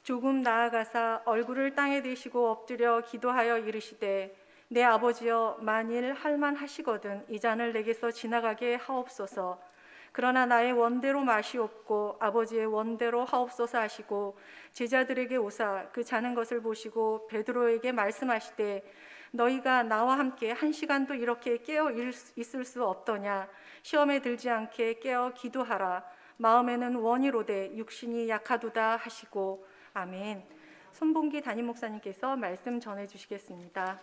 조금 나아가사 얼굴을 땅에 대시고 엎드려 기도하여 이르시되 내 아버지여 만일 할만하시거든 이 잔을 내게서 지나가게 하옵소서. 그러나 나의 원대로 마시옵고 아버지의 원대로 하옵소서 하시고 제자들에게 오사 그 자는 것을 보시고 베드로에게 말씀하시되 너희가 나와 함께 1시간도 이렇게 깨어 있을 수 없더냐. 시험에 들지 않게 깨어 기도하라. 마음에는 원이로되 육신이 약하도다 하시고. 아멘. 손봉기 담임 목사님께서 말씀 전해 주시겠습니다.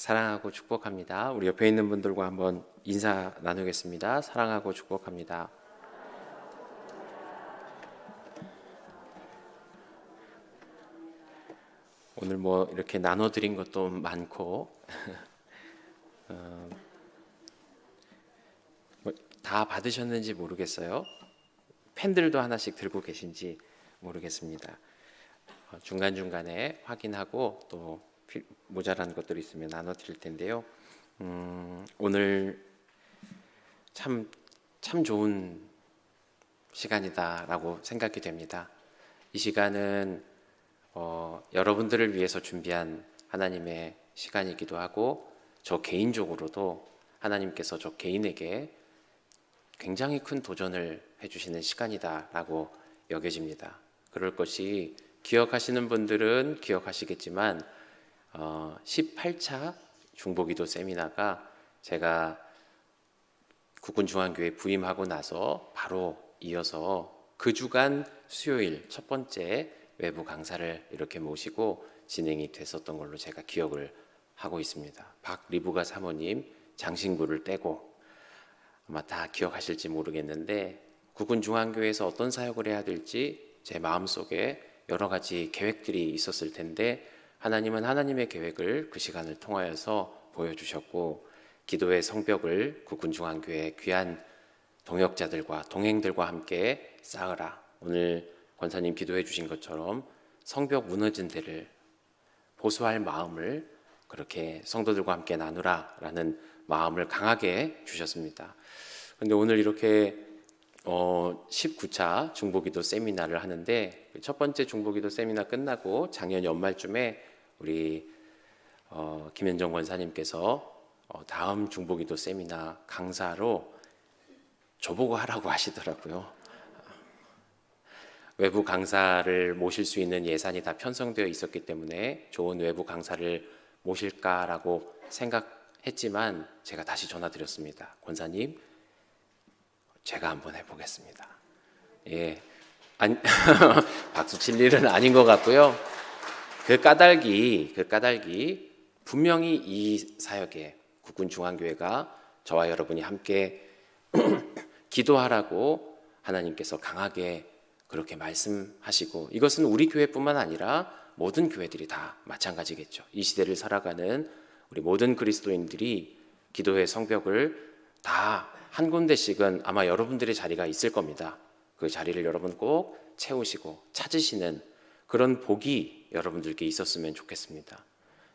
사랑하고 축복합니다. 우리 옆에 있는 분들과 한번 인사 나누겠습니다. 사랑하고 축복합니다. 오늘 뭐 이렇게 나눠드린 것도 많고 다 받으셨는지 모르겠어요. 펜들도 하나씩 들고 계신지 모르겠습니다. 중간중간에 확인하고 또 모자란 것들이 있으면 나눠드릴 텐데요. 오늘 참 좋은 시간이다라고 생각이 됩니다. 이 시간은 여러분들을 위해서 준비한 하나님의 시간이기도 하고 저 개인적으로도 하나님께서 저 개인에게 굉장히 큰 도전을 해주시는 시간이다라고 여겨집니다. 그럴 것이 기억하시는 분들은 기억하시겠지만 18차 중보기도 세미나가 제가 국군중앙교회 부임하고 나서 바로 이어서 그 주간 수요일 첫 번째 외부 강사를 이렇게 모시고 진행이 됐었던 걸로 제가 기억을 하고 있습니다. 박리부가 사모님 장신구를 떼고 아마 다 기억하실지 모르겠는데 국군중앙교회에서 어떤 사역을 해야 될지 제 마음속에 여러 가지 계획들이 있었을 텐데 하나님은 하나님의 계획을 그 시간을 통하여서 보여주셨고 기도의 성벽을 국군중앙교회 귀한 동역자들과 동행들과 함께 쌓으라. 오늘 권사님 기도해 주신 것처럼 성벽 무너진 데를 보수할 마음을 그렇게 성도들과 함께 나누라 라는 마음을 강하게 주셨습니다. 그런데 오늘 이렇게 19차 중보기도 세미나를 하는데 첫 번째 중보기도 세미나 끝나고 작년 연말쯤에 우리 김현정 권사님께서 다음 중보기도 세미나 강사로 저보고 하라고 하시더라고요. 외부 강사를 모실 수 있는 예산이 다 편성되어 있었기 때문에 좋은 외부 강사를 모실까라고 생각했지만 제가 다시 전화드렸습니다. 권사님, 제가 한번 해보겠습니다. 예, 박수 칠 일은 아닌 것 같고요. 그 까닭이 분명히 이 사역에 국군중앙교회가 저와 여러분이 함께 기도하라고 하나님께서 강하게 그렇게 말씀하시고 이것은 우리 교회뿐만 아니라 모든 교회들이 다 마찬가지겠죠. 이 시대를 살아가는 우리 모든 그리스도인들이 기도의 성벽을 다 한 군데씩은 아마 여러분들의 자리가 있을 겁니다. 그 자리를 여러분 꼭 채우시고 찾으시는 그런 복이 여러분들께 있었으면 좋겠습니다.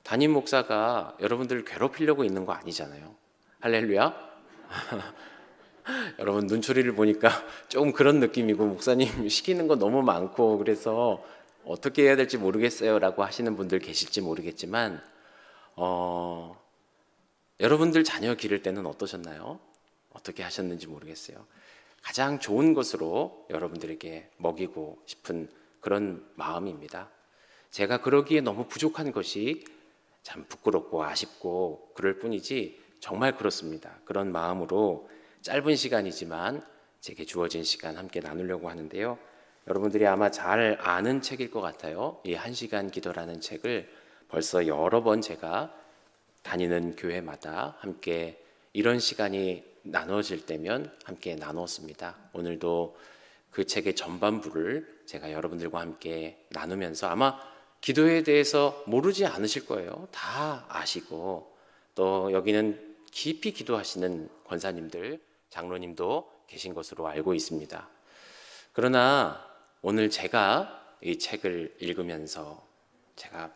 담임 목사가 여러분들을 괴롭히려고 있는 거 아니잖아요. 할렐루야. 여러분 눈초리를 보니까 조금 그런 느낌이고 목사님 시키는 거 너무 많고 그래서 어떻게 해야 될지 모르겠어요 라고 하시는 분들 계실지 모르겠지만 여러분들 자녀 기를 때는 어떠셨나요? 어떻게 하셨는지 모르겠어요. 가장 좋은 것으로 여러분들에게 먹이고 싶은 그런 마음입니다. 제가 그러기에 너무 부족한 것이 참 부끄럽고 아쉽고 그럴 뿐이지 정말 그렇습니다. 그런 마음으로 짧은 시간이지만 제게 주어진 시간 함께 나누려고 하는데요. 여러분들이 아마 잘 아는 책일 것 같아요. 이 1시간 기도라는 책을 벌써 여러 번 제가 다니는 교회마다 함께 이런 시간이 나눠질 때면 함께 나눴습니다. 오늘도 그 책의 전반부를 제가 여러분들과 함께 나누면서 아마 기도에 대해서 모르지 않으실 거예요. 다 아시고 또 여기는 깊이 기도하시는 권사님들, 장로님도 계신 것으로 알고 있습니다. 그러나 오늘 제가 이 책을 읽으면서 제가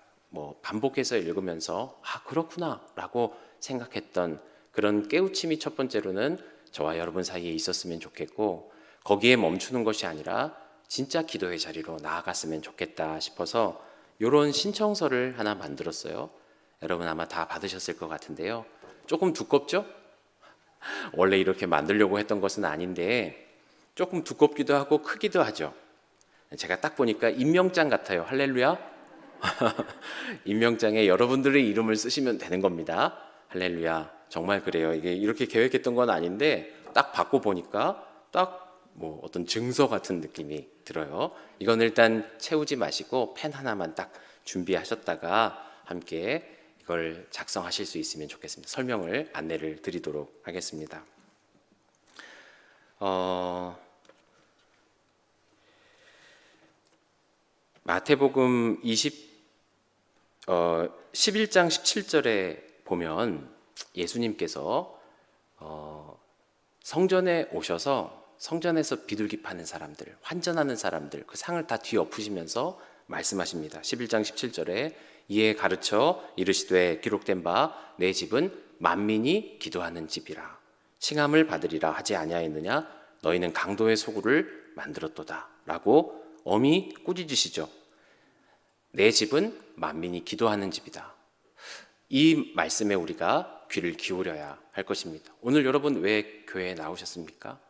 반복해서 읽으면서 그렇구나 라고 생각했던 그런 깨우침이 첫 번째로는 저와 여러분 사이에 있었으면 좋겠고, 거기에 멈추는 것이 아니라 진짜 기도의 자리로 나아갔으면 좋겠다 싶어서 이런 신청서를 하나 만들었어요. 여러분 아마 다 받으셨을 것 같은데요. 조금 두껍죠? 원래 이렇게 만들려고 했던 것은 아닌데 조금 두껍기도 하고 크기도 하죠. 제가 딱 보니까 임명장 같아요. 할렐루야. 임명장에 여러분들의 이름을 쓰시면 되는 겁니다. 할렐루야. 정말 그래요. 이게 이렇게 계획했던 건 아닌데 딱 받고 보니까 딱 어떤 증서 같은 느낌이 들어요. 이건 일단 채우지 마시고 펜 하나만 딱 준비하셨다가 함께 이걸 작성하실 수 있으면 좋겠습니다. 설명을 안내를 드리도록 하겠습니다. 마태복음 11장 17절에 보면 예수님께서 성전에 오셔서 성전에서 비둘기 파는 사람들, 환전하는 사람들 그 상을 다 뒤엎으시면서 말씀하십니다. 11장 17절에 이에 가르쳐 이르시되 기록된 바 내 집은 만민이 기도하는 집이라 칭함을 받으리라 하지 아니하였느냐 너희는 강도의 소굴을 만들었도다 라고 엄히 꾸짖으시죠. 내 집은 만민이 기도하는 집이다. 이 말씀에 우리가 귀를 기울여야 할 것입니다. 오늘 여러분 왜 교회에 나오셨습니까?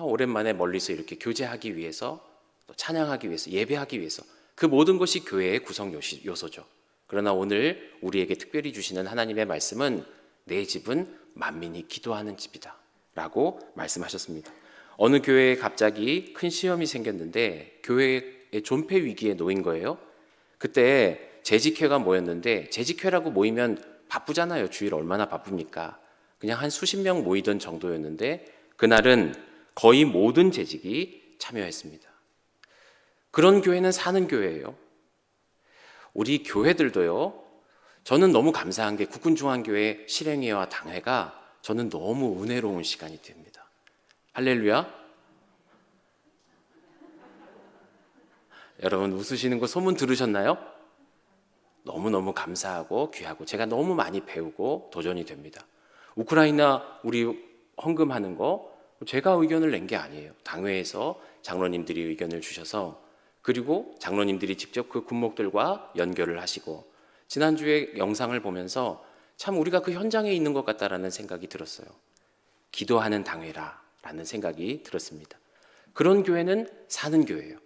오랜만에 멀리서 이렇게 교제하기 위해서, 또 찬양하기 위해서, 예배하기 위해서, 그 모든 것이 교회의 구성 요소죠. 그러나 오늘 우리에게 특별히 주시는 하나님의 말씀은 내 집은 만민이 기도하는 집이다 라고 말씀하셨습니다. 어느 교회에 갑자기 큰 시험이 생겼는데 교회의 존폐 위기에 놓인 거예요. 그때 재직회가 모였는데, 재직회라고 모이면 바쁘잖아요. 주일 얼마나 바쁩니까? 그냥 한 수십 명 모이던 정도였는데 그날은 거의 모든 재직이 참여했습니다. 그런 교회는 사는 교회예요. 우리 교회들도요. 저는 너무 감사한 게 국군중앙교회 실행회와 당회가 저는 너무 은혜로운 시간이 됩니다. 할렐루야. 여러분 웃으시는 거 소문 들으셨나요? 너무너무 감사하고 귀하고 제가 너무 많이 배우고 도전이 됩니다. 우크라이나 우리 헌금하는 거 제가 의견을 낸 게 아니에요. 당회에서 장로님들이 의견을 주셔서, 그리고 장로님들이 직접 그 군목들과 연결을 하시고, 지난주에 영상을 보면서 참 우리가 그 현장에 있는 것 같다라는 생각이 들었어요. 기도하는 당회라라는 생각이 들었습니다. 그런 교회는 사는 교회예요.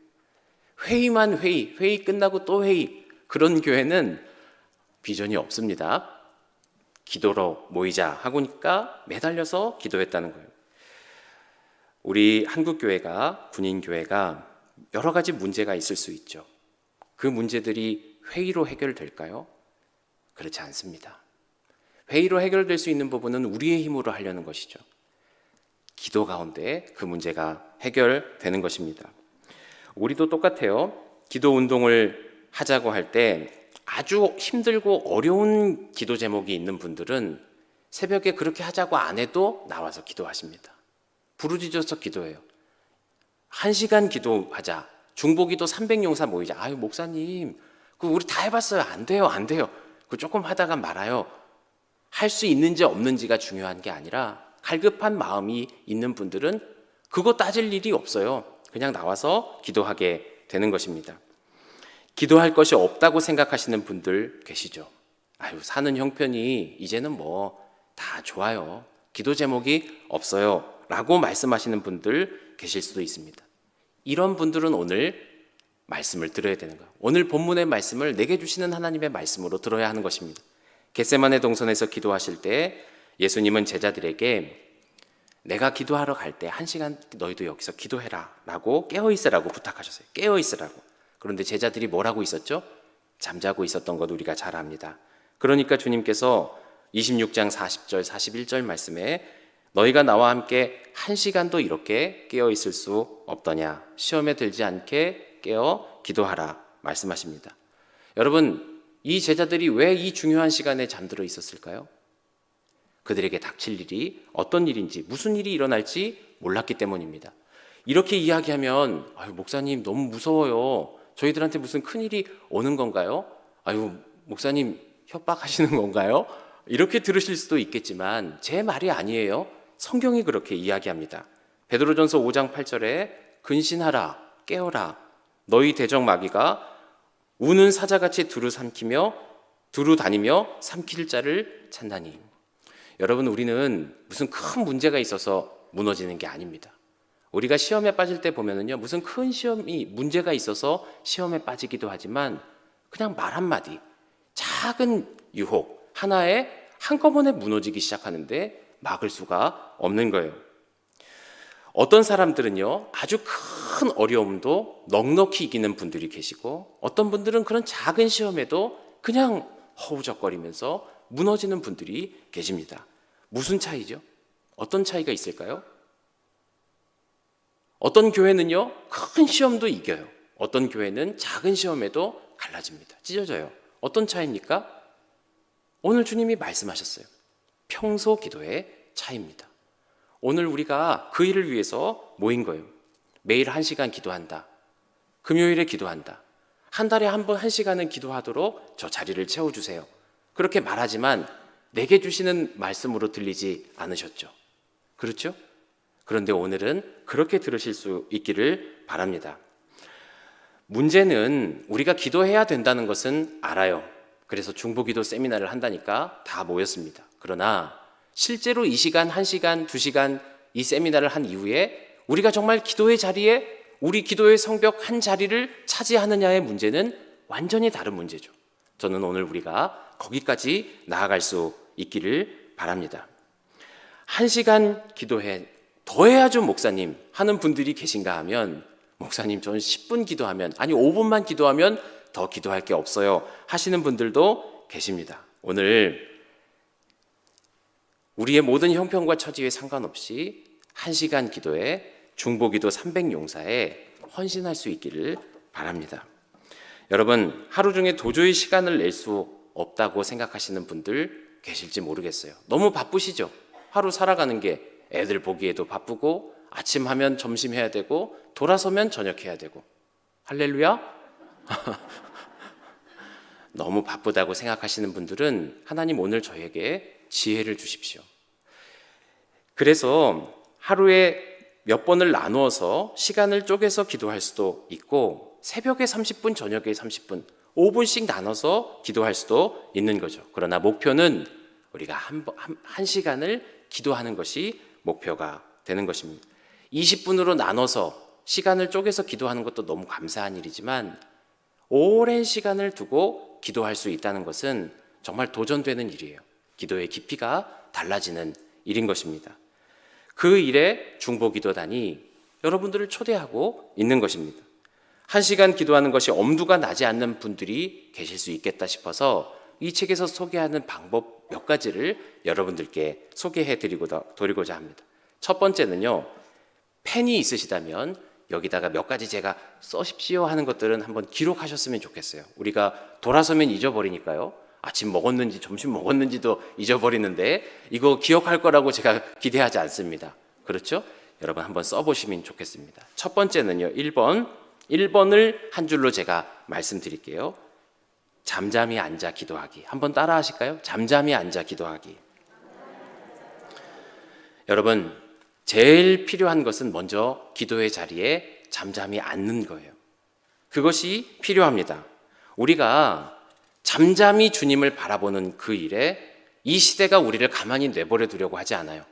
회의만 회의 끝나고 또 회의, 그런 교회는 비전이 없습니다. 기도로 모이자 하고니까 매달려서 기도했다는 거예요. 우리 한국교회가, 군인교회가 여러 가지 문제가 있을 수 있죠. 그 문제들이 회의로 해결될까요? 그렇지 않습니다. 회의로 해결될 수 있는 부분은 우리의 힘으로 하려는 것이죠. 기도 가운데 그 문제가 해결되는 것입니다. 우리도 똑같아요. 기도 운동을 하자고 할 때 아주 힘들고 어려운 기도 제목이 있는 분들은 새벽에 그렇게 하자고 안 해도 나와서 기도하십니다. 부르짖어서 기도해요. 1시간 기도하자. 중보기도 300용사 모이자. 아유 목사님, 그 우리 다 해봤어요. 안 돼요. 그 조금 하다가 말아요. 할 수 있는지 없는지가 중요한 게 아니라 갈급한 마음이 있는 분들은 그거 따질 일이 없어요. 그냥 나와서 기도하게 되는 것입니다. 기도할 것이 없다고 생각하시는 분들 계시죠. 아유 사는 형편이 이제는 다 좋아요. 기도 제목이 없어요 라고 말씀하시는 분들 계실 수도 있습니다. 이런 분들은 오늘 말씀을 들어야 되는 거예요. 오늘 본문의 말씀을 내게 주시는 하나님의 말씀으로 들어야 하는 것입니다. 겟세마네 동산에서 기도하실 때 예수님은 제자들에게 내가 기도하러 갈 때 1시간 너희도 여기서 기도해라 라고 깨어있으라고 부탁하셨어요. 깨어있으라고. 그런데 제자들이 뭘 하고 있었죠? 잠자고 있었던 것 우리가 잘 압니다. 그러니까 주님께서 26장 40절 41절 말씀에 너희가 나와 함께 1시간도 이렇게 깨어있을 수 없더냐, 시험에 들지 않게 깨어 기도하라 말씀하십니다. 여러분, 이 제자들이 왜 이 중요한 시간에 잠들어 있었을까요? 그들에게 닥칠 일이 어떤 일인지, 무슨 일이 일어날지 몰랐기 때문입니다. 이렇게 이야기하면 아유, 목사님 너무 무서워요. 저희들한테 무슨 큰일이 오는 건가요? 아유, 목사님 협박하시는 건가요? 이렇게 들으실 수도 있겠지만 제 말이 아니에요. 성경이 그렇게 이야기합니다. 베드로전서 5장 8절에 근신하라 깨어라 너희 대적 마귀가 우는 사자같이 두루 다니며 삼킬 자를 찾나니. 여러분, 우리는 무슨 큰 문제가 있어서 무너지는 게 아닙니다. 우리가 시험에 빠질 때 보면은요, 무슨 큰 문제가 있어서 시험에 빠지기도 하지만 그냥 말 한마디, 작은 유혹 하나에 한꺼번에 무너지기 시작하는데 막을 수가 없는 거예요. 어떤 사람들은요, 아주 큰 어려움도 넉넉히 이기는 분들이 계시고, 어떤 분들은 그런 작은 시험에도 그냥 허우적거리면서 무너지는 분들이 계십니다. 무슨 차이죠? 어떤 차이가 있을까요? 어떤 교회는요, 큰 시험도 이겨요. 어떤 교회는 작은 시험에도 갈라집니다. 찢어져요. 어떤 차이입니까? 오늘 주님이 말씀하셨어요. 평소 기도의 차이입니다. 오늘 우리가 그 일을 위해서 모인 거예요. 매일 1시간 기도한다. 금요일에 기도한다. 한 달에 한 번 1시간은 기도하도록 저 자리를 채워주세요. 그렇게 말하지만 내게 주시는 말씀으로 들리지 않으셨죠? 그렇죠? 그런데 오늘은 그렇게 들으실 수 있기를 바랍니다. 문제는 우리가 기도해야 된다는 것은 알아요. 그래서 중보기도 세미나를 한다니까 다 모였습니다. 그러나 실제로 이 시간, 1시간, 2시간 이 세미나를 한 이후에 우리가 정말 기도의 자리에 우리 기도의 성벽 한 자리를 차지하느냐의 문제는 완전히 다른 문제죠. 저는 오늘 우리가 거기까지 나아갈 수 있기를 바랍니다. 1시간 기도해 더 해야죠 목사님 하는 분들이 계신가 하면 목사님 저는 10분 기도하면 아니 5분만 기도하면 더 기도할 게 없어요 하시는 분들도 계십니다. 오늘 우리의 모든 형편과 처지에 상관없이 1시간 기도에 중보기도 300용사에 헌신할 수 있기를 바랍니다. 여러분, 하루 중에 도저히 시간을 낼 수 없다고 생각하시는 분들 계실지 모르겠어요. 너무 바쁘시죠? 하루 살아가는 게 애들 보기에도 바쁘고 아침 하면 점심 해야 되고 돌아서면 저녁 해야 되고 할렐루야? 너무 바쁘다고 생각하시는 분들은 하나님 오늘 저에게 지혜를 주십시오. 그래서 하루에 몇 번을 나누어서 시간을 쪼개서 기도할 수도 있고 새벽에 30분, 저녁에 30분, 5분씩 나눠서 기도할 수도 있는 거죠. 그러나 목표는 우리가 한 시간을 기도하는 것이 목표가 되는 것입니다. 20분으로 나눠서 시간을 쪼개서 기도하는 것도 너무 감사한 일이지만 오랜 시간을 두고 기도할 수 있다는 것은 정말 도전되는 일이에요. 기도의 깊이가 달라지는 일인 것입니다. 그 일에 중보기도단이 여러분들을 초대하고 있는 것입니다. 1시간 기도하는 것이 엄두가 나지 않는 분들이 계실 수 있겠다 싶어서 이 책에서 소개하는 방법 몇 가지를 여러분들께 소개해 드리고자 합니다. 첫 번째는요, 펜이 있으시다면 여기다가 몇 가지 제가 써십시오 하는 것들은 한번 기록하셨으면 좋겠어요. 우리가 돌아서면 잊어버리니까요. 아침 먹었는지 점심 먹었는지도 잊어버리는데 이거 기억할 거라고 제가 기대하지 않습니다. 그렇죠? 여러분 한번 써보시면 좋겠습니다. 첫 번째는요, 1번을 한 줄로 제가 말씀드릴게요. 잠잠히 앉아 기도하기. 한번 따라 하실까요? 잠잠히 앉아 기도하기. 여러분, 제일 필요한 것은 먼저 기도의 자리에 잠잠히 앉는 거예요. 그것이 필요합니다. 우리가 잠잠히 주님을 바라보는 그 일에 이 시대가 우리를 가만히 내버려 두려고 하지 않아요.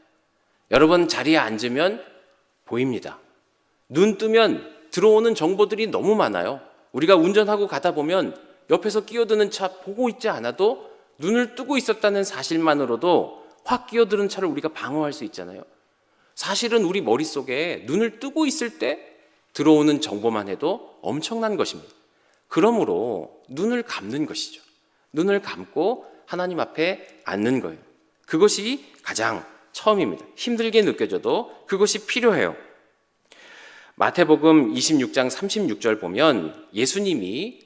여러분 자리에 앉으면 보입니다. 눈 뜨면 들어오는 정보들이 너무 많아요. 우리가 운전하고 가다 보면 옆에서 끼어드는 차 보고 있지 않아도 눈을 뜨고 있었다는 사실만으로도 확 끼어드는 차를 우리가 방어할 수 있잖아요. 사실은 우리 머릿속에 눈을 뜨고 있을 때 들어오는 정보만 해도 엄청난 것입니다. 그러므로 눈을 감는 것이죠. 눈을 감고 하나님 앞에 앉는 거예요. 그것이 가장 처음입니다. 힘들게 느껴져도 그것이 필요해요. 마태복음 26장 36절 보면 예수님이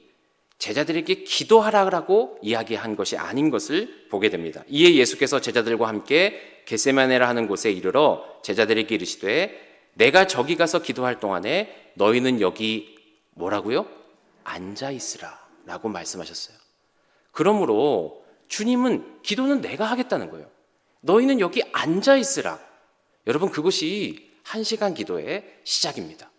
제자들에게 기도하라고 이야기한 것이 아닌 것을 보게 됩니다. 이에 예수께서 제자들과 함께 겟세마네라 하는 곳에 이르러 제자들에게 이르시되 내가 저기 가서 기도할 동안에 너희는 여기 뭐라고요? 앉아 있으라 라고 말씀하셨어요. 그러므로 주님은 기도는 내가 하겠다는 거예요. 너희는 여기 앉아 있으라. 여러분, 그것이 1시간 기도의 시작입니다.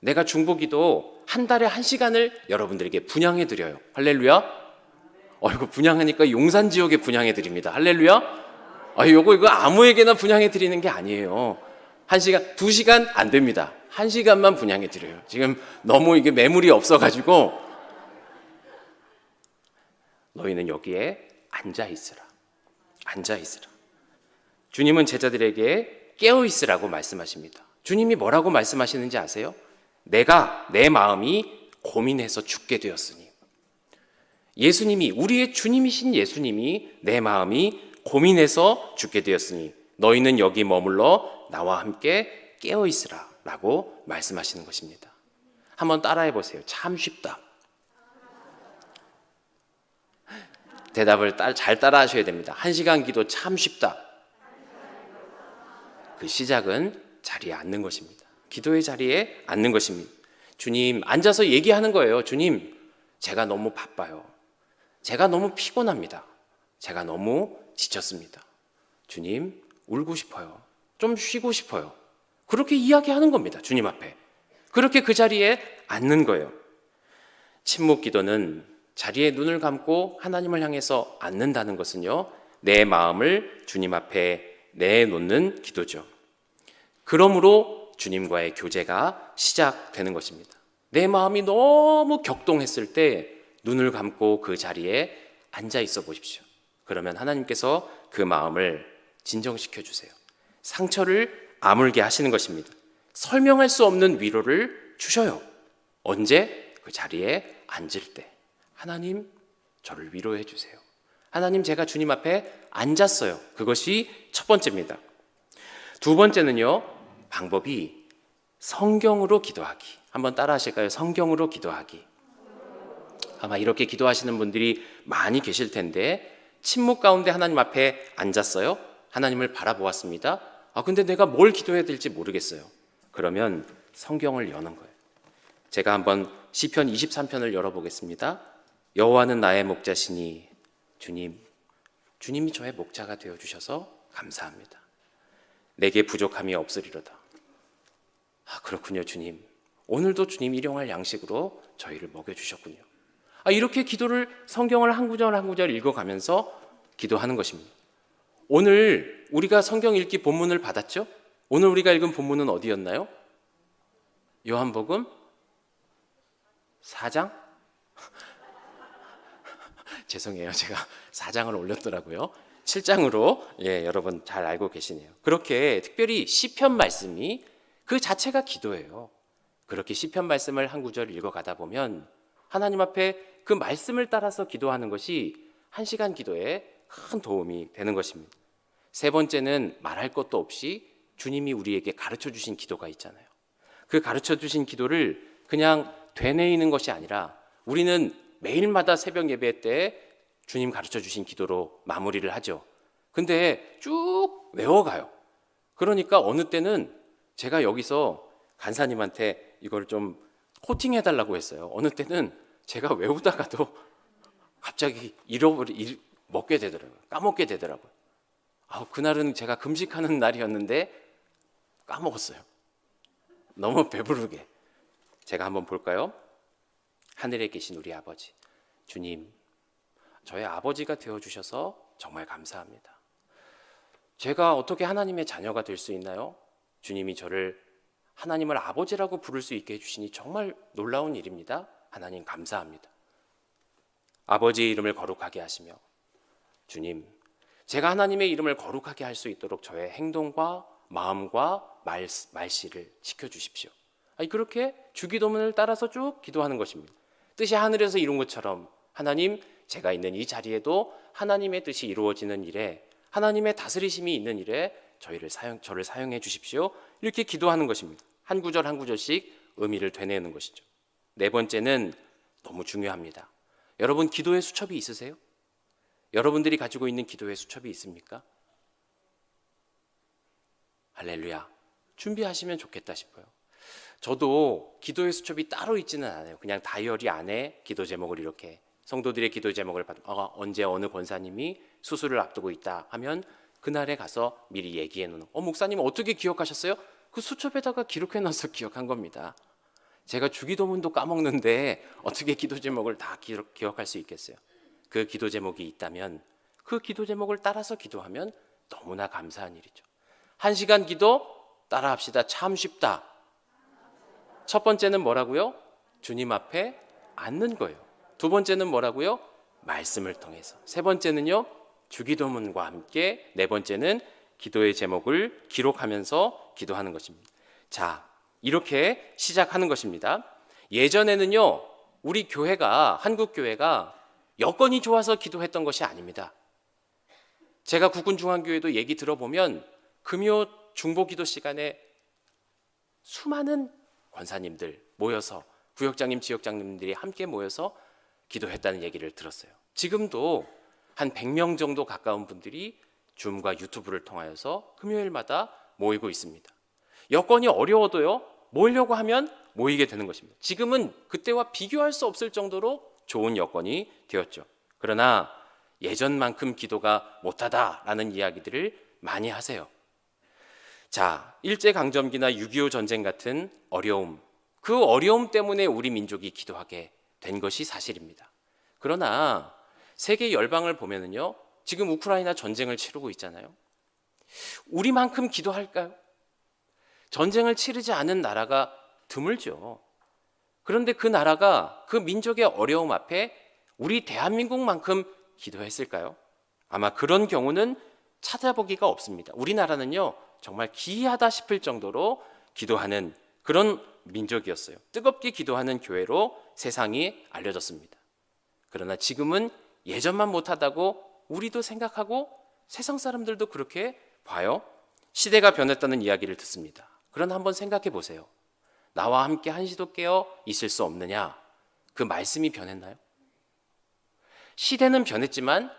내가 중보기도 한 달에 1시간을 여러분들에게 분양해 드려요. 할렐루야. 이거 분양하니까 용산지역에 분양해 드립니다. 할렐루야. 이거 아무에게나 분양해 드리는 게 아니에요. 1시간, 2시간 안 됩니다. 1시간만 분양해 드려요. 지금 너무 이게 매물이 없어가지고. 너희는 여기에 앉아 있으라. 앉아 있으라. 주님은 제자들에게 깨어 있으라고 말씀하십니다. 주님이 뭐라고 말씀하시는지 아세요? 내가 내 마음이 고민해서 죽게 되었으니. 예수님이, 우리의 주님이신 예수님이 내 마음이 고민해서 죽게 되었으니 너희는 여기 머물러 나와 함께 깨어 있으라 라고 말씀하시는 것입니다. 한번 따라해 보세요. 참 쉽다. 대답을 잘 따라 하셔야 됩니다. 1시간 기도 참 쉽다. 그 시작은 자리에 앉는 것입니다. 기도의 자리에 앉는 것입니다. 주님, 앉아서 얘기하는 거예요. 주님, 제가 너무 바빠요. 제가 너무 피곤합니다. 제가 너무 지쳤습니다. 주님, 울고 싶어요. 좀 쉬고 싶어요. 그렇게 이야기하는 겁니다. 주님 앞에. 그렇게 그 자리에 앉는 거예요. 침묵 기도는 자리에 눈을 감고 하나님을 향해서 앉는다는 것은요, 내 마음을 주님 앞에 내놓는 기도죠. 그러므로 주님과의 교제가 시작되는 것입니다. 내 마음이 너무 격동했을 때 눈을 감고 그 자리에 앉아 있어 보십시오. 그러면 하나님께서 그 마음을 진정시켜 주세요. 상처를 아물게 하시는 것입니다. 설명할 수 없는 위로를 주셔요. 언제? 그 자리에 앉을 때. 하나님, 저를 위로해 주세요. 하나님, 제가 주님 앞에 앉았어요. 그것이 첫 번째입니다. 두 번째는요, 방법이 성경으로 기도하기. 한번 따라 하실까요? 성경으로 기도하기. 아마 이렇게 기도하시는 분들이 많이 계실 텐데, 침묵 가운데 하나님 앞에 앉았어요. 하나님을 바라보았습니다. 근데 내가 뭘 기도해야 될지 모르겠어요. 그러면 성경을 여는 거예요. 제가 한번 시편 23편을 열어보겠습니다. 여호와는 나의 목자시니 주님이 저의 목자가 되어주셔서 감사합니다. 내게 부족함이 없으리로다. 그렇군요, 주님. 오늘도 주님 일용할 양식으로 저희를 먹여주셨군요. 이렇게 기도를, 성경을 한 구절 한 구절 읽어가면서 기도하는 것입니다. 오늘 우리가 성경 읽기 본문을 받았죠? 오늘 우리가 읽은 본문은 어디였나요? 요한복음 4장? 죄송해요. 제가 4장을 올렸더라고요. 7장으로 여러분 잘 알고 계시네요. 그렇게 특별히 시편 말씀이 그 자체가 기도예요. 그렇게 시편 말씀을 한 구절 읽어가다 보면 하나님 앞에 그 말씀을 따라서 기도하는 것이 1시간 기도에 큰 도움이 되는 것입니다. 세 번째는 말할 것도 없이 주님이 우리에게 가르쳐 주신 기도가 있잖아요. 그 가르쳐 주신 기도를 그냥 되뇌이는 것이 아니라 우리는 매일마다 새벽 예배 때 주님 가르쳐 주신 기도로 마무리를 하죠. 근데 쭉 외워가요. 그러니까 어느 때는 제가 여기서 간사님한테 이걸 좀 코팅해달라고 했어요. 어느 때는 제가 외우다가도 갑자기 먹게 되더라고요. 까먹게 되더라고요. 그날은 제가 금식하는 날이었는데 까먹었어요. 너무 배부르게. 제가 한번 볼까요? 하늘에 계신 우리 아버지, 주님, 저의 아버지가 되어주셔서 정말 감사합니다. 제가 어떻게 하나님의 자녀가 될 수 있나요? 주님이 저를 하나님을 아버지라고 부를 수 있게 해주시니 정말 놀라운 일입니다. 하나님 감사합니다. 아버지의 이름을 거룩하게 하시며, 주님, 제가 하나님의 이름을 거룩하게 할 수 있도록 저의 행동과 마음과 말씨를 지켜주십시오. 그렇게 주기도문을 따라서 쭉 기도하는 것입니다. 뜻이 하늘에서 이룬 것처럼 하나님, 제가 있는 이 자리에도 하나님의 뜻이 이루어지는 일에, 하나님의 다스리심이 있는 일에 저를 사용해 주십시오. 이렇게 기도하는 것입니다. 한 구절 한 구절씩 의미를 되뇌는 것이죠. 네 번째는 너무 중요합니다. 여러분, 기도의 수첩이 있으세요? 여러분들이 가지고 있는 기도의 수첩이 있습니까? 할렐루야. 준비하시면 좋겠다 싶어요. 저도 기도의 수첩이 따로 있지는 않아요. 그냥 다이어리 안에 기도 제목을 이렇게 성도들의 기도 제목을 언제 어느 권사님이 수술을 앞두고 있다 하면 그날에 가서 미리 얘기해 놓는. 목사님 어떻게 기억하셨어요? 그 수첩에다가 기록해 놔서 기억한 겁니다. 제가 주기도문도 까먹는데 어떻게 기도 제목을 다 기억할 수 있겠어요? 그 기도 제목이 있다면 그 기도 제목을 따라서 기도하면 너무나 감사한 일이죠. 1시간 기도 따라합시다. 참 쉽다. 첫 번째는 뭐라고요? 주님 앞에 앉는 거예요. 두 번째는 뭐라고요? 말씀을 통해서. 세 번째는요, 주기도문과 함께. 네 번째는 기도의 제목을 기록하면서 기도하는 것입니다. 자, 이렇게 시작하는 것입니다. 예전에는요, 우리 교회가, 한국 교회가 여건이 좋아서 기도했던 것이 아닙니다. 제가 국군중앙교회도 얘기 들어보면 금요 중보기도 시간에 수많은 권사님들 모여서, 구역장님, 지역장님들이 함께 모여서 기도했다는 얘기를 들었어요. 지금도 한 100명 정도 가까운 분들이 줌과 유튜브를 통하여서 금요일마다 모이고 있습니다. 여건이 어려워도요, 모이려고 하면 모이게 되는 것입니다. 지금은 그때와 비교할 수 없을 정도로 좋은 여건이 되었죠. 그러나 예전만큼 기도가 못하다라는 이야기들을 많이 하세요. 자, 일제강점기나 6.25 전쟁 같은 어려움, 그 어려움 때문에 우리 민족이 기도하게 된 것이 사실입니다. 그러나 세계 열방을 보면은요, 지금 우크라이나 전쟁을 치르고 있잖아요. 우리만큼 기도할까요? 전쟁을 치르지 않은 나라가 드물죠. 그런데 그 나라가 그 민족의 어려움 앞에 우리 대한민국만큼 기도했을까요? 아마 그런 경우는 찾아보기가 없습니다. 우리나라는요, 정말 기이하다 싶을 정도로 기도하는 그런 민족이었어요. 뜨겁게 기도하는 교회로 세상이 알려졌습니다. 그러나 지금은 예전만 못하다고 우리도 생각하고 세상 사람들도 그렇게 봐요. 시대가 변했다는 이야기를 듣습니다. 그러나 한번 생각해 보세요. 나와 함께 한시도 깨어 있을 수 없느냐? 그 말씀이 변했나요? 시대는 변했지만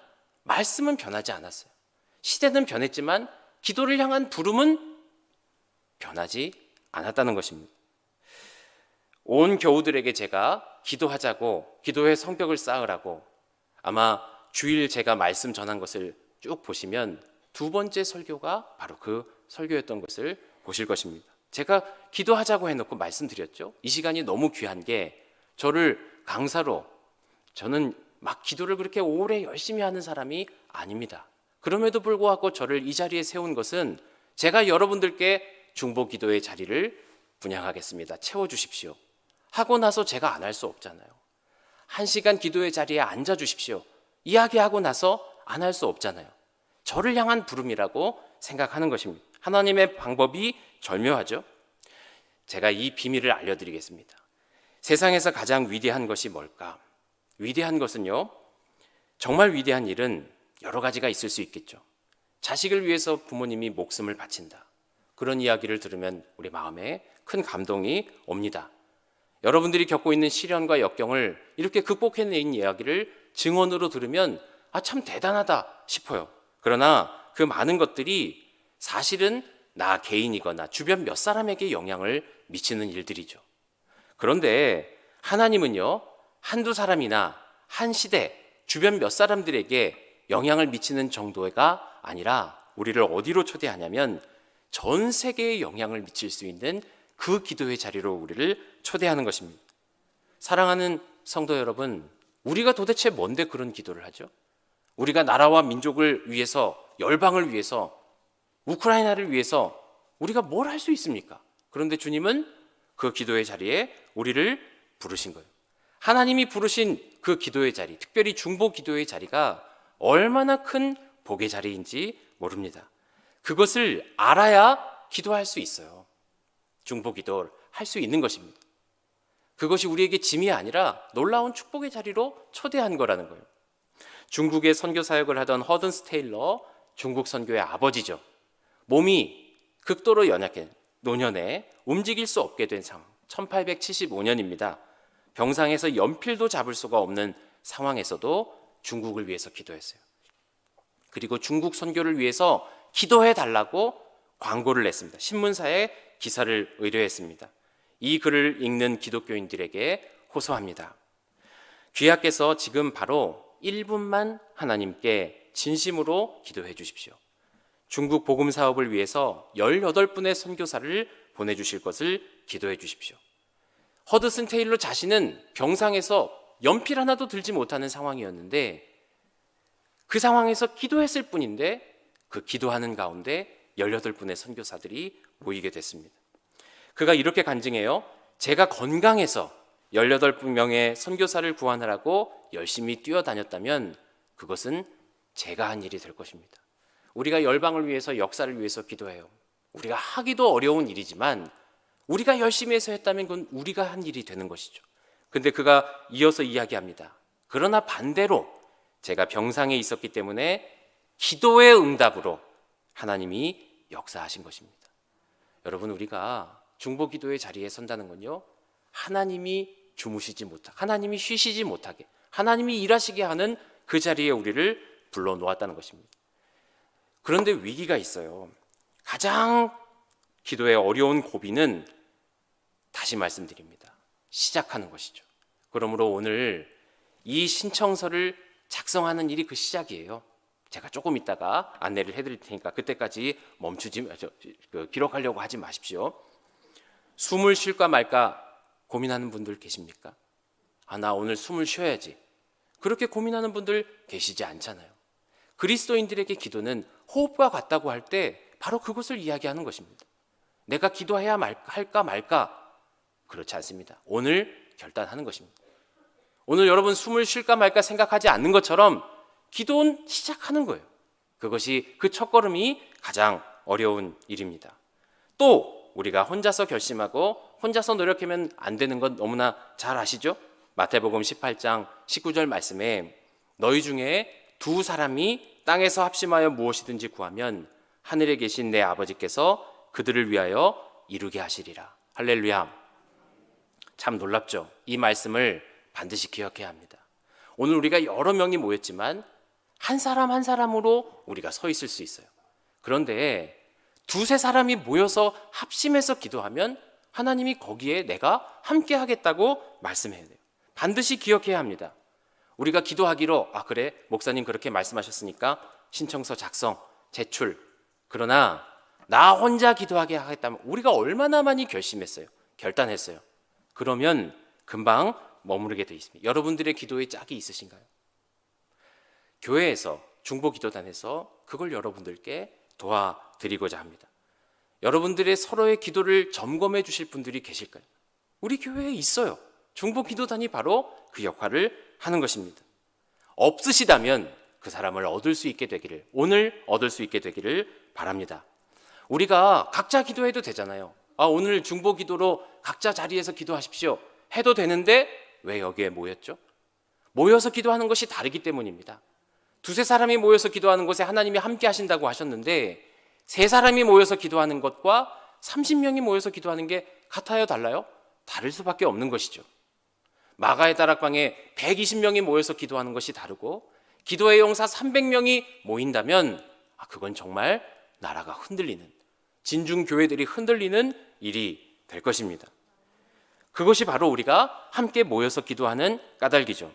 말씀은 변하지 않았어요. 시대는 변했지만 기도를 향한 부름은 변하지 않았다는 것입니다. 온 교우들에게 제가 기도하자고, 기도의 성벽을 쌓으라고, 아마 주일 제가 말씀 전한 것을 쭉 보시면 두 번째 설교가 바로 그 설교였던 것을 보실 것입니다. 제가 기도하자고 해놓고 말씀드렸죠. 이 시간이 너무 귀한 게, 저를 강사로, 저는 막 기도를 그렇게 오래 열심히 하는 사람이 아닙니다. 그럼에도 불구하고 저를 이 자리에 세운 것은 제가 여러분들께 중보기도의 자리를 분양하겠습니다. 채워주십시오. 하고 나서 제가 안 할 수 없잖아요. 1시간 기도의 자리에 앉아주십시오. 이야기하고 나서 안 할 수 없잖아요. 저를 향한 부름이라고 생각하는 것입니다. 하나님의 방법이 절묘하죠. 제가 이 비밀을 알려드리겠습니다. 세상에서 가장 위대한 것이 뭘까? 위대한 것은요, 정말 위대한 일은 여러 가지가 있을 수 있겠죠. 자식을 위해서 부모님이 목숨을 바친다. 그런 이야기를 들으면 우리 마음에 큰 감동이 옵니다. 여러분들이 겪고 있는 시련과 역경을 이렇게 극복해낸 이야기를 증언으로 들으면 참 대단하다 싶어요. 그러나 그 많은 것들이 사실은 나 개인이거나 주변 몇 사람에게 영향을 미치는 일들이죠. 그런데 하나님은요, 한두 사람이나 한 시대, 주변 몇 사람들에게 영향을 미치는 정도가 아니라 우리를 어디로 초대하냐면 전 세계에 영향을 미칠 수 있는 그 기도의 자리로 우리를 초대하는 것입니다. 사랑하는 성도 여러분, 우리가 도대체 뭔데 그런 기도를 하죠? 우리가 나라와 민족을 위해서, 열방을 위해서, 우크라이나를 위해서 우리가 뭘 할 수 있습니까? 그런데 주님은 그 기도의 자리에 우리를 부르신 거예요. 하나님이 부르신 그 기도의 자리, 특별히 중보 기도의 자리가 얼마나 큰 복의 자리인지 모릅니다. 그것을 알아야 기도할 수 있어요. 중보 기도를 할 수 있는 것입니다. 그것이 우리에게 짐이 아니라 놀라운 축복의 자리로 초대한 거라는 거예요. 중국의 선교 사역을 하던 허든스 테일러, 중국 선교의 아버지죠. 몸이 극도로 연약해 노년에 움직일 수 없게 된 상황, 1875년입니다. 병상에서 연필도 잡을 수가 없는 상황에서도 중국을 위해서 기도했어요. 그리고 중국 선교를 위해서 기도해 달라고 광고를 냈습니다. 신문사에 기사를 의뢰했습니다. 이 글을 읽는 기독교인들에게 호소합니다. 귀하께서 지금 바로 1분만 하나님께 진심으로 기도해 주십시오. 중국 복음 사업을 위해서 18분의 선교사를 보내주실 것을 기도해 주십시오. 허드슨 테일러 자신은 병상에서 연필 하나도 들지 못하는 상황이었는데 그 상황에서 기도했을 뿐인데 그 기도하는 가운데 18분의 선교사들이 모이게 됐습니다. 그가 이렇게 간증해요. 제가 건강해서 18명의 선교사를 구하느라고 열심히 뛰어다녔다면 그것은 제가 한 일이 될 것입니다. 우리가 열방을 위해서, 역사를 위해서 기도해요. 우리가 하기도 어려운 일이지만 우리가 열심히 해서 했다면 그건 우리가 한 일이 되는 것이죠. 근데 그가 이어서 이야기합니다. 그러나 반대로 제가 병상에 있었기 때문에 기도의 응답으로 하나님이 역사하신 것입니다. 여러분, 우리가 중보기도의 자리에 선다는 건요, 하나님이 주무시지 못하게, 하나님이 쉬시지 못하게, 하나님이 일하시게 하는 그 자리에 우리를 불러놓았다는 것입니다. 그런데 위기가 있어요. 가장 기도의 어려운 고비는 다시 말씀드립니다. 시작하는 것이죠. 그러므로 오늘 이 신청서를 작성하는 일이 그 시작이에요. 제가 조금 있다가 안내를 해드릴 테니까 그때까지 기록하려고 하지 마십시오. 숨을 쉴까 말까 고민하는 분들 계십니까? 나 오늘 숨을 쉬어야지. 그렇게 고민하는 분들 계시지 않잖아요. 그리스도인들에게 기도는 호흡과 같다고 할 때 바로 그것을 이야기하는 것입니다. 내가 기도해야 할까 말까? 그렇지 않습니다. 오늘 결단하는 것입니다. 오늘 여러분 숨을 쉴까 말까 생각하지 않는 것처럼 기도는 시작하는 거예요. 그것이 그 첫걸음이 가장 어려운 일입니다. 또 우리가 혼자서 결심하고 혼자서 노력하면 안 되는 건 너무나 잘 아시죠? 마태복음 18장 19절 말씀에 너희 중에 두 사람이 땅에서 합심하여 무엇이든지 구하면 하늘에 계신 내 아버지께서 그들을 위하여 이루게 하시리라. 할렐루야. 참 놀랍죠? 이 말씀을 반드시 기억해야 합니다. 오늘 우리가 여러 명이 모였지만 한 사람 한 사람으로 우리가 서 있을 수 있어요. 그런데 두세 사람이 모여서 합심해서 기도하면 하나님이 거기에 내가 함께 하겠다고 말씀해야 돼요. 반드시 기억해야 합니다. 우리가 기도하기로 그래 목사님 그렇게 말씀하셨으니까 신청서 작성, 제출. 그러나 나 혼자 기도하게 하겠다면 우리가 얼마나 많이 결심했어요. 결단했어요. 그러면 금방 머무르게 돼 있습니다. 여러분들의 기도의 짝이 있으신가요? 교회에서 중보기도단에서 그걸 여러분들께 도와드리고자 합니다. 여러분들의 서로의 기도를 점검해 주실 분들이 계실까요? 우리 교회에 있어요. 중보기도단이 바로 그 역할을 하는 것입니다. 없으시다면 그 사람을 얻을 수 있게 되기를, 오늘 얻을 수 있게 되기를 바랍니다. 우리가 각자 기도해도 되잖아요. 오늘 중보기도로 각자 자리에서 기도하십시오 해도 되는데 왜 여기에 모였죠? 모여서 기도하는 것이 다르기 때문입니다. 두세 사람이 모여서 기도하는 곳에 하나님이 함께 하신다고 하셨는데 세 사람이 모여서 기도하는 것과 30명이 모여서 기도하는 게 같아요? 달라요? 다를 수밖에 없는 것이죠. 마가의 다락방에 120명이 모여서 기도하는 것이 다르고 기도의 용사 300명이 모인다면 그건 정말 나라가 흔들리는, 진중교회들이 흔들리는 일이 될 것입니다. 그것이 바로 우리가 함께 모여서 기도하는 까닭이죠.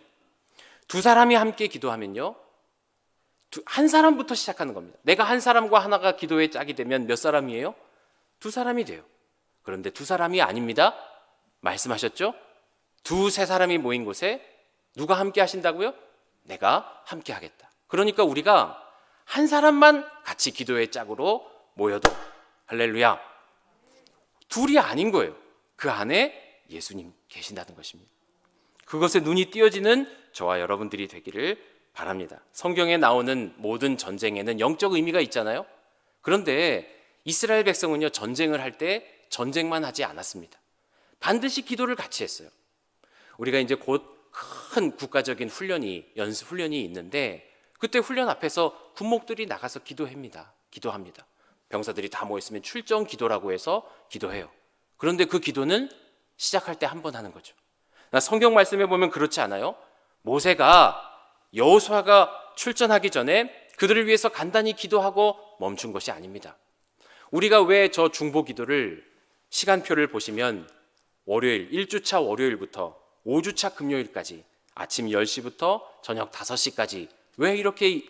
두 사람이 함께 기도하면요, 한 사람부터 시작하는 겁니다. 내가 한 사람과 하나가 기도의 짝이 되면 몇 사람이에요? 두 사람이 돼요. 그런데 두 사람이 아닙니다. 말씀하셨죠? 두세 사람이 모인 곳에 누가 함께 하신다고요? 내가 함께 하겠다. 그러니까 우리가 한 사람만 같이 기도의 짝으로 모여도 할렐루야, 둘이 아닌 거예요. 그 안에 예수님 계신다는 것입니다. 그것에 눈이 띄어지는 저와 여러분들이 되기를 바랍니다. 성경에 나오는 모든 전쟁에는 영적 의미가 있잖아요. 그런데 이스라엘 백성은요, 전쟁을 할 때 전쟁만 하지 않았습니다. 반드시 기도를 같이 했어요. 우리가 이제 곧 큰 국가적인 연습 훈련이 있는데 그때 훈련 앞에서 군목들이 나가서 기도합니다. 병사들이 다 모였으면 출정 기도라고 해서 기도해요. 그런데 그 기도는 시작할 때 한 번 하는 거죠. 성경 말씀에 보면 그렇지 않아요? 모세가 여호수아가 출전하기 전에 그들을 위해서 간단히 기도하고 멈춘 것이 아닙니다. 우리가 왜 저 중보 기도를 시간표를 보시면 월요일 1주차 월요일부터 5주차 금요일까지 아침 10시부터 저녁 5시까지 왜 이렇게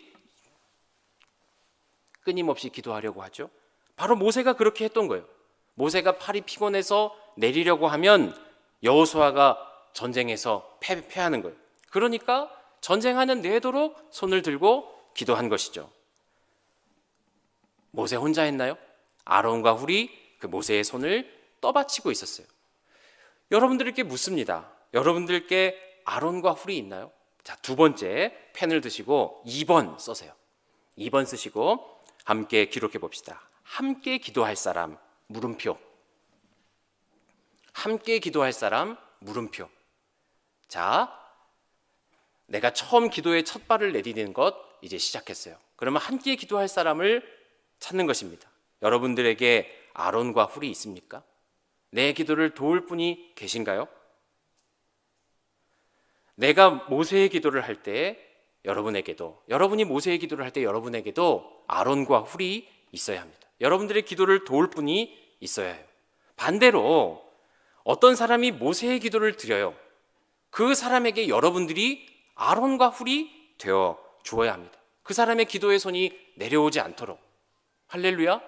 끊임없이 기도하려고 하죠? 바로 모세가 그렇게 했던 거예요. 모세가 팔이 피곤해서 내리려고 하면 여호수아가 전쟁에서 패하는 거예요. 그러니까 전쟁하는 내도록 손을 들고 기도한 것이죠. 모세 혼자 했나요? 아론과 훌이 그 모세의 손을 떠받치고 있었어요. 여러분들께 묻습니다. 여러분들께 아론과 훌이 있나요? 자, 두 번째 펜을 드시고 2번 써세요. 2번 쓰시고 함께 기록해 봅시다. 함께 기도할 사람 물음표. 함께 기도할 사람 물음표. 자, 내가 처음 기도의 첫 발을 내디디는 것 이제 시작했어요. 그러면 함께 기도할 사람을 찾는 것입니다. 여러분들에게 아론과 훌이 있습니까? 내 기도를 도울 분이 계신가요? 내가 모세의 기도를 할 때 여러분에게도, 여러분이 모세의 기도를 할 때 여러분에게도 아론과 훌이 있어야 합니다. 여러분들의 기도를 도울 분이 있어야 해요. 반대로 어떤 사람이 모세의 기도를 드려요. 그 사람에게 여러분들이 아론과 훌이 되어 주어야 합니다. 그 사람의 기도의 손이 내려오지 않도록. 할렐루야.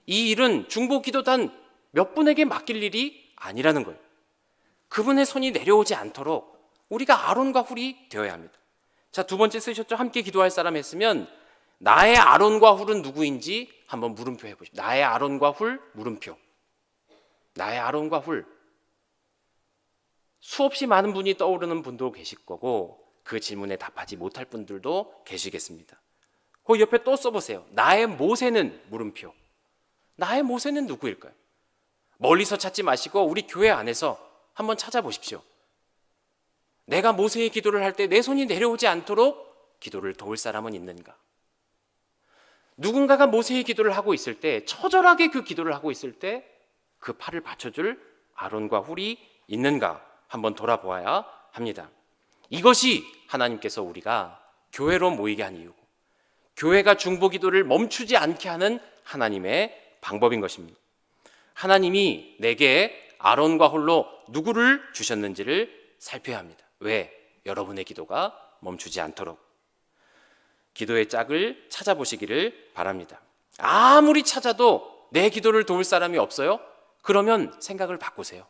이 일은 중보기도단 몇 분에게 맡길 일이 아니라는 거예요. 그분의 손이 내려오지 않도록 우리가 아론과 훌이 되어야 합니다. 자, 두 번째 쓰셨죠? 함께 기도할 사람 했으면 나의 아론과 훌은 누구인지 한번 물음표 해보십시오. 나의 아론과 훌 물음표. 나의 아론과 훌. 수없이 많은 분이 떠오르는 분도 계실 거고 그 질문에 답하지 못할 분들도 계시겠습니다. 그 옆에 또 써보세요. 나의 모세는 물음표. 나의 모세는 누구일까요? 멀리서 찾지 마시고 우리 교회 안에서 한번 찾아보십시오. 내가 모세의 기도를 할 때 내 손이 내려오지 않도록 기도를 도울 사람은 있는가? 누군가가 모세의 기도를 하고 있을 때, 처절하게 그 기도를 하고 있을 때 그 팔을 받쳐줄 아론과 훌이 있는가 한번 돌아보아야 합니다. 이것이 하나님께서 우리가 교회로 모이게 한 이유고 교회가 중보기도를 멈추지 않게 하는 하나님의 방법인 것입니다. 하나님이 내게 아론과 훌로 누구를 주셨는지를 살펴야 합니다. 왜? 여러분의 기도가 멈추지 않도록. 기도의 짝을 찾아보시기를 바랍니다. 아무리 찾아도 내 기도를 도울 사람이 없어요? 그러면 생각을 바꾸세요.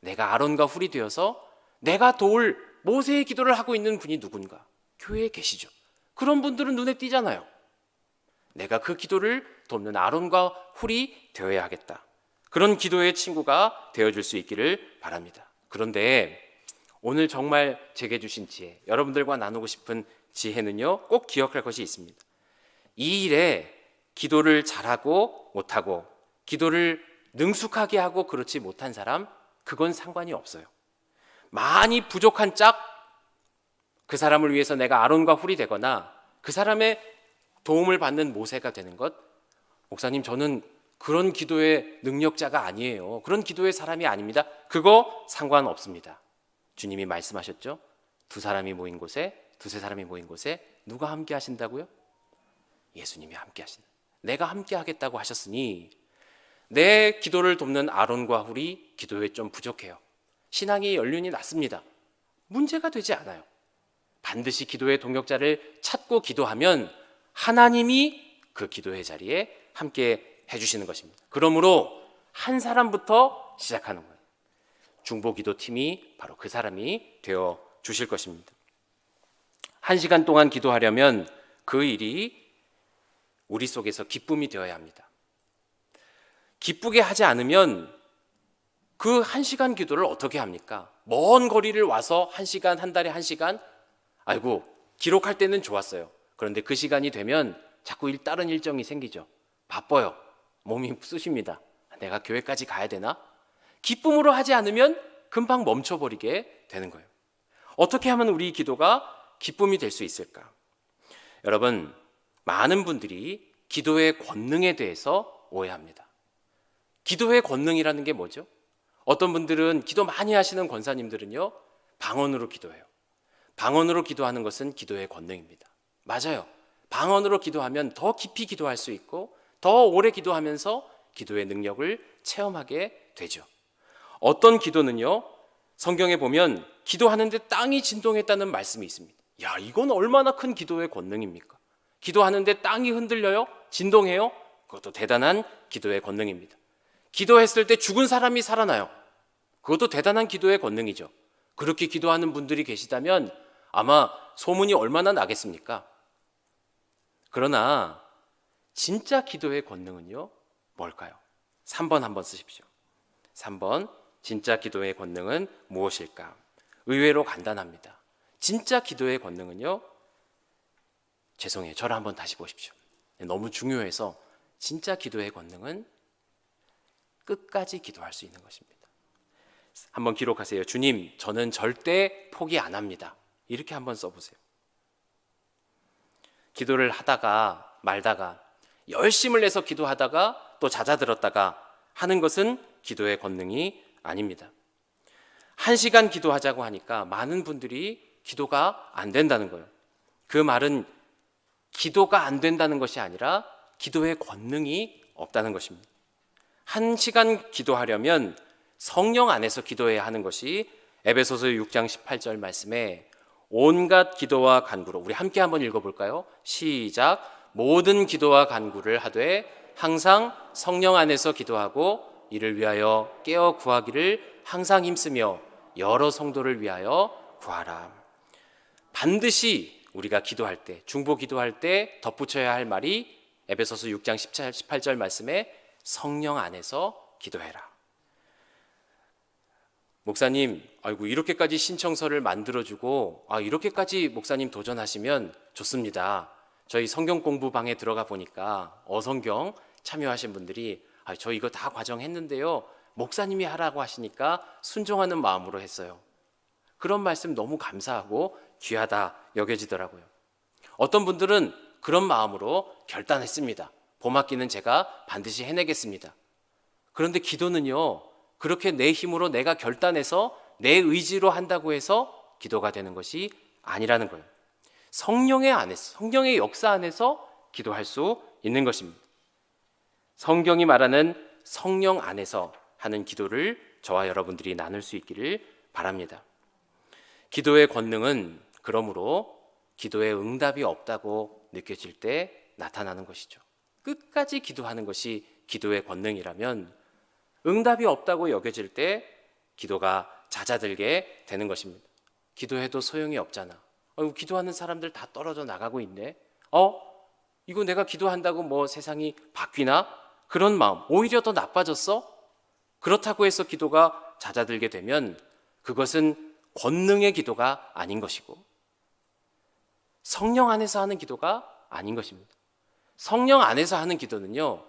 내가 아론과 훌이 되어서 내가 도울 모세의 기도를 하고 있는 분이 누군가? 교회에 계시죠. 그런 분들은 눈에 띄잖아요. 내가 그 기도를 돕는 아론과 훌이 되어야 하겠다. 그런 기도의 친구가 되어줄 수 있기를 바랍니다. 그런데 오늘 정말 제게 주신 지혜, 여러분들과 나누고 싶은 지혜는요, 꼭 기억할 것이 있습니다. 이 일에 기도를 잘하고 못하고 기도를 능숙하게 하고 그렇지 못한 사람, 그건 상관이 없어요. 많이 부족한 짝, 그 사람을 위해서 내가 아론과 훌이 되거나 그 사람의 도움을 받는 모세가 되는 것, 목사님 저는 그런 기도의 능력자가 아니에요. 그런 기도의 사람이 아닙니다. 그거 상관없습니다. 주님이 말씀하셨죠? 두 사람이 모인 곳에, 두세 사람이 모인 곳에 누가 함께 하신다고요? 예수님이 함께 하신다. 내가 함께 하겠다고 하셨으니 내 기도를 돕는 아론과 훌이 기도에 좀 부족해요. 신앙이 연륜이 낮습니다. 문제가 되지 않아요. 반드시 기도의 동역자를 찾고 기도하면 하나님이 그 기도의 자리에 함께 해주시는 것입니다. 그러므로 한 사람부터 시작하는 거예요. 중보기도팀이 바로 그 사람이 되어 주실 것입니다. 1시간 동안 기도하려면 그 일이 우리 속에서 기쁨이 되어야 합니다. 기쁘게 하지 않으면 그 1시간 기도를 어떻게 합니까? 먼 거리를 와서 1시간, 한 달에 1시간? 아이고, 기록할 때는 좋았어요. 그런데 그 시간이 되면 자꾸 다른 일정이 생기죠. 바빠요. 몸이 쑤십니다. 내가 교회까지 가야 되나? 기쁨으로 하지 않으면 금방 멈춰버리게 되는 거예요. 어떻게 하면 우리 기도가 기쁨이 될 수 있을까? 여러분, 많은 분들이 기도의 권능에 대해서 오해합니다. 기도의 권능이라는 게 뭐죠? 어떤 분들은 기도 많이 하시는 권사님들은요, 방언으로 기도해요. 방언으로 기도하는 것은 기도의 권능입니다. 맞아요. 방언으로 기도하면 더 깊이 기도할 수 있고 더 오래 기도하면서 기도의 능력을 체험하게 되죠. 어떤 기도는요, 성경에 보면 기도하는데 땅이 진동했다는 말씀이 있습니다. 야, 이건 얼마나 큰 기도의 권능입니까? 기도하는데 땅이 흔들려요? 진동해요? 그것도 대단한 기도의 권능입니다. 기도했을 때 죽은 사람이 살아나요. 그것도 대단한 기도의 권능이죠. 그렇게 기도하는 분들이 계시다면 아마 소문이 얼마나 나겠습니까? 그러나 진짜 기도의 권능은요, 뭘까요? 3번 한번 쓰십시오. 3번, 진짜 기도의 권능은 무엇일까? 의외로 간단합니다. 진짜 기도의 권능은요, 죄송해요. 저를 한번 다시 보십시오. 너무 중요해서 진짜 기도의 권능은 끝까지 기도할 수 있는 것입니다. 한번 기록하세요. 주님, 저는 절대 포기 안 합니다. 이렇게 한번 써보세요. 기도를 하다가 말다가 열심을 내서 기도하다가 또 잦아들었다가 하는 것은 기도의 권능이 아닙니다. 1시간 기도하자고 하니까 많은 분들이 기도가 안 된다는 거예요. 그 말은 기도가 안 된다는 것이 아니라 기도의 권능이 없다는 것입니다. 1시간 기도하려면 성령 안에서 기도해야 하는 것이 에베소서 6장 18절 말씀에 온갖 기도와 간구로, 우리 함께 한번 읽어볼까요? 시작. 모든 기도와 간구를 하되 항상 성령 안에서 기도하고 이를 위하여 깨어 구하기를 항상 힘쓰며 여러 성도를 위하여 구하라. 반드시 우리가 기도할 때, 중보 기도할 때 덧붙여야 할 말이 에베소서 6장 18절 말씀에 성령 안에서 기도해라. 목사님, 아이고 이렇게까지 신청서를 만들어주고 이렇게까지 목사님 도전하시면 좋습니다. 저희 성경 공부방에 들어가 보니까 어성경 참여하신 분들이 저 이거 다 과정했는데요, 목사님이 하라고 하시니까 순종하는 마음으로 했어요. 그런 말씀 너무 감사하고 귀하다 여겨지더라고요. 어떤 분들은 그런 마음으로 결단했습니다. 봄학기는 제가 반드시 해내겠습니다. 그런데 기도는요, 그렇게 내 힘으로 내가 결단해서 내 의지로 한다고 해서 기도가 되는 것이 아니라는 거예요. 성령의 안에서, 성령의 역사 안에서 기도할 수 있는 것입니다. 성경이 말하는 성령 안에서 하는 기도를 저와 여러분들이 나눌 수 있기를 바랍니다. 기도의 권능은 그러므로 기도의 응답이 없다고 느껴질 때 나타나는 것이죠. 끝까지 기도하는 것이 기도의 권능이라면 응답이 없다고 여겨질 때 기도가 잦아들게 되는 것입니다. 기도해도 소용이 없잖아. 기도하는 사람들 다 떨어져 나가고 있네. 이거 내가 기도한다고 뭐 세상이 바뀌나? 그런 마음, 오히려 더 나빠졌어? 그렇다고 해서 기도가 잦아들게 되면 그것은 권능의 기도가 아닌 것이고 성령 안에서 하는 기도가 아닌 것입니다. 성령 안에서 하는 기도는요,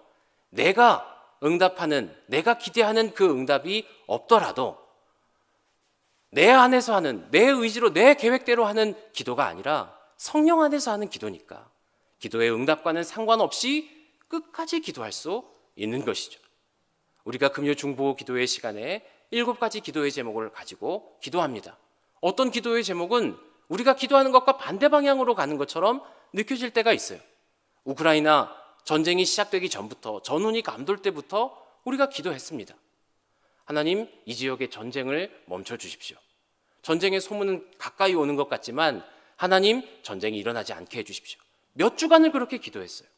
내가 응답하는, 내가 기대하는 그 응답이 없더라도 내 안에서 하는, 내 의지로 내 계획대로 하는 기도가 아니라 성령 안에서 하는 기도니까 기도의 응답과는 상관없이 끝까지 기도할 수 있는 것이죠. 우리가 금요 중보 기도회 시간에 7가지 기도의 제목을 가지고 기도합니다. 어떤 기도의 제목은 우리가 기도하는 것과 반대 방향으로 가는 것처럼 느껴질 때가 있어요. 우크라이나 전쟁이 시작되기 전부터, 전운이 감돌 때부터 우리가 기도했습니다. 하나님, 이 지역의 전쟁을 멈춰 주십시오. 전쟁의 소문은 가까이 오는 것 같지만 하나님, 전쟁이 일어나지 않게 해주십시오. 몇 주간을 그렇게 기도했어요.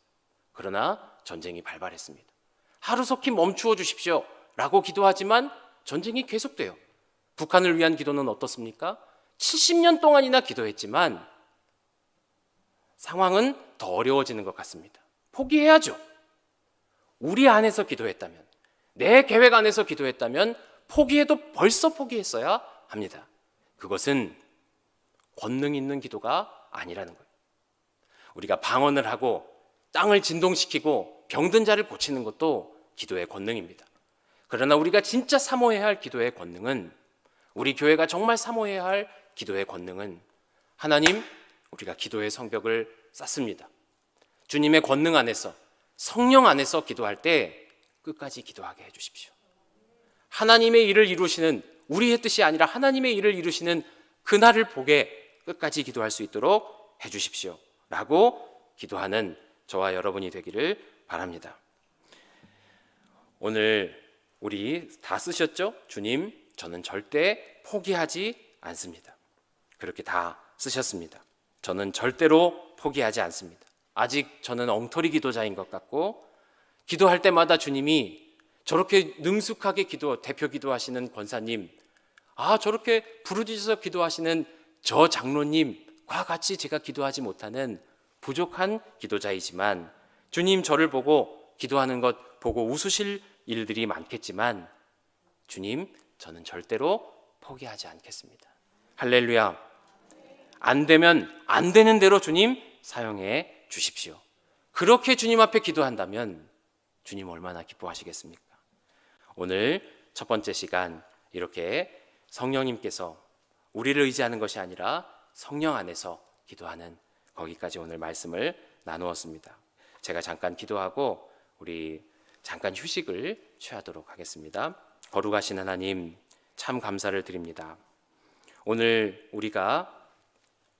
그러나 전쟁이 발발했습니다. 하루속히 멈추어 주십시오 라고 기도하지만 전쟁이 계속돼요. 북한을 위한 기도는 어떻습니까? 70년 동안이나 기도했지만 상황은 더 어려워지는 것 같습니다. 포기해야죠. 우리 안에서 기도했다면, 내 계획 안에서 기도했다면 포기해도 벌써 포기했어야 합니다. 그것은 권능 있는 기도가 아니라는 거예요. 우리가 방언을 하고 땅을 진동시키고 병든 자를 고치는 것도 기도의 권능입니다. 그러나 우리가 진짜 사모해야 할 기도의 권능은, 우리 교회가 정말 사모해야 할 기도의 권능은 하나님, 우리가 기도의 성벽을 쌓습니다. 주님의 권능 안에서, 성령 안에서 기도할 때 끝까지 기도하게 해주십시오. 하나님의 일을 이루시는, 우리의 뜻이 아니라 하나님의 일을 이루시는 그날을 보게 끝까지 기도할 수 있도록 해주십시오 라고 기도하는 저와 여러분이 되기를 바랍니다. 오늘 우리 다 쓰셨죠? 주님, 저는 절대 포기하지 않습니다. 그렇게 다 쓰셨습니다. 저는 절대로 포기하지 않습니다. 아직 저는 엉터리 기도자인 것 같고, 기도할 때마다 주님이 저렇게 능숙하게 대표 기도하시는 권사님, 저렇게 부르짖어서 기도하시는 저 장로님과 같이 제가 기도하지 못하는 부족한 기도자이지만, 주님 저를 보고 기도하는 것 보고 웃으실 일들이 많겠지만, 주님, 저는 절대로 포기하지 않겠습니다. 할렐루야. 안 되면 안 되는 대로 주님 사용해 주십시오. 그렇게 주님 앞에 기도한다면 주님 얼마나 기뻐하시겠습니까? 오늘 첫 번째 시간 이렇게 성령님께서 우리를 의지하는 것이 아니라 성령 안에서 기도하는, 거기까지 오늘 말씀을 나누었습니다. 제가 잠깐 기도하고 우리 잠깐 휴식을 취하도록 하겠습니다. 거룩하신 하나님, 참 감사를 드립니다. 오늘 우리가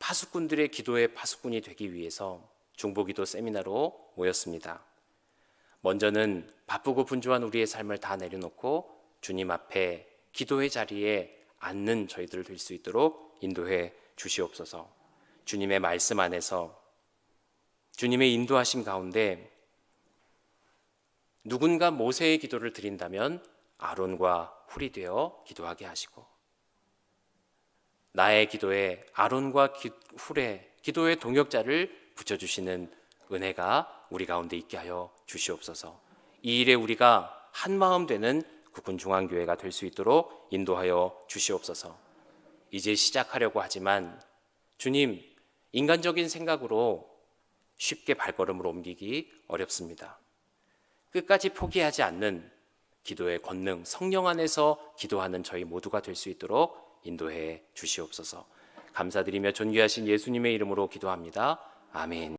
파수꾼들의 기도의 파수꾼이 되기 위해서 중보기도 세미나로 모였습니다. 먼저는 바쁘고 분주한 우리의 삶을 다 내려놓고 주님 앞에 기도의 자리에 앉는 저희들 될 수 있도록 인도해 주시옵소서. 주님의 말씀 안에서 주님의 인도하심 가운데 누군가 모세의 기도를 드린다면 아론과 훌이 되어 기도하게 하시고, 나의 기도에 아론과 훌의 기도의 동역자를 붙여주시는 은혜가 우리 가운데 있게 하여 주시옵소서. 이 일에 우리가 한마음 되는 국군중앙교회가 될 수 있도록 인도하여 주시옵소서. 이제 시작하려고 하지만 주님, 인간적인 생각으로 쉽게 발걸음을 옮기기 어렵습니다. 끝까지 포기하지 않는 기도의 권능, 성령 안에서 기도하는 저희 모두가 될 수 있도록 인도해 주시옵소서. 감사드리며 존귀하신 예수님의 이름으로 기도합니다. 아멘.